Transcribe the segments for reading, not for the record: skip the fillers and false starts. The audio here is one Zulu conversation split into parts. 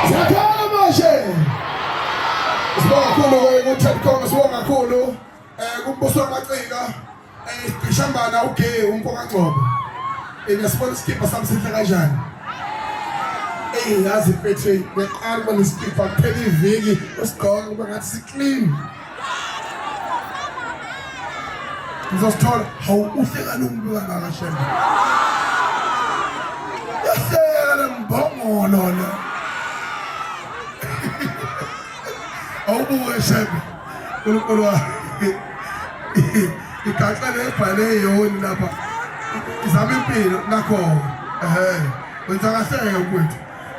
Siyakhona manje. Sibonga kakhulu ku-Telkom, sibonga kakhulu kumbuso wamacika ishambana uge umpokangcobo. Ngasibona isikipha sami sihle kanjani. Yazi mfethu ngiqala ukuba nesikipha kuphela iviki usigqoka kube ngathi si-clean. Ngizosithola hawu uhle kanumuntu kangaka shembe. Yahleka lembongolo le. Awubuke shembe. Unkulunkulu igaxa lebhale yoni lapha. Izama impilo nakho. Wenza kahle mfethu.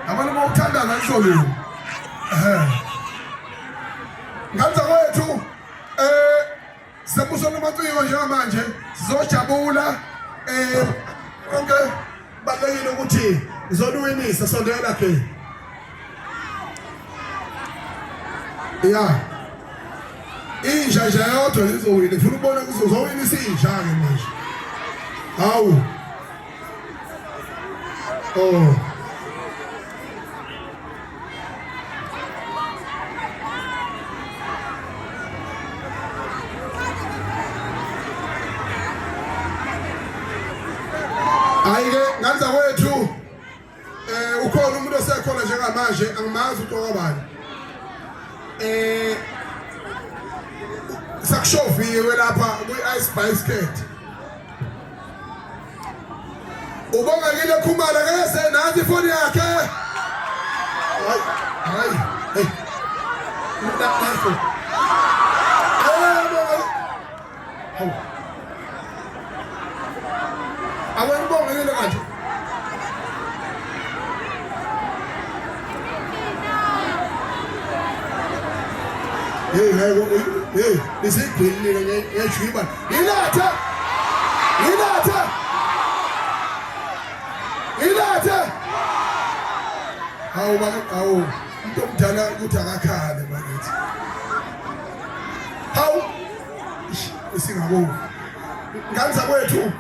Abantu bawuthandaza ihlolweni. Nganza kwethu Sembuso nomaciko njengamanje sizojabula konke balekile ukuthi izoluwinisa sondela ke. Inja yodwa izowina ufuna ukubona kuzowinisa inja ke manje. Hawu. Ayike nganza kwethu ukhona umuntu osekhona njengamanje angimazi uTokabani. Sakushoviwe lapha kwi-Ice Basket. Ubongakile Khumalo kese nansi ifoni yakhe. Hayi. Mntakazi. Hawu. Awubongakile kanje. Lisigwilile ngejiba. Ilatha. Hawu umuntu omdala ukuthi akakhale bakithi. Hawu isingabo. Nganza kwethu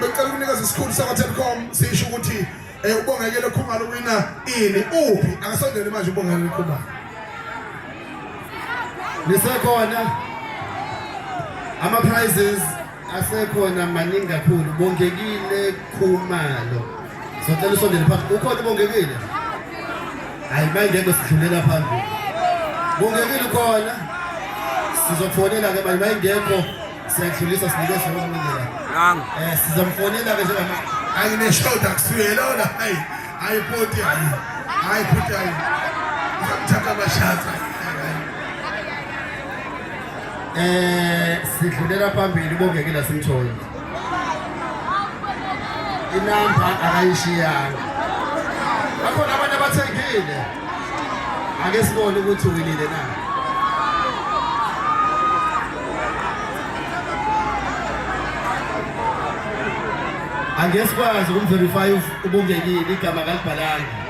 becela ukunikeza isikhulu sakwa-Telkom sisho ukuthi ubongekile Khumalo wina ini uphi akasondele manje ubongekile Khumalo. Nisekhona ama-prizes asekhona maningi kakhulu. Bongekile Khumalo socela usondele phambili. Ukhona ubongekile? Hayi mayingekho sidlulela phambili. Bongekile khona sizofonela ke manje mayingekho siyadlulisa sinikeza ubongekile. Sizomfonela ke njengama ayineshoda kusuyela ona ayipoti ayiphuti ngithatha abashaza. Sidlulela phambili ubongekile simthole. Inamba akayishiyanga. Bakhona abantu abathengile. Ake sibone ukuthi uwinile na. Angesikwazi ukumverify ubongekile igama kalibhalanga.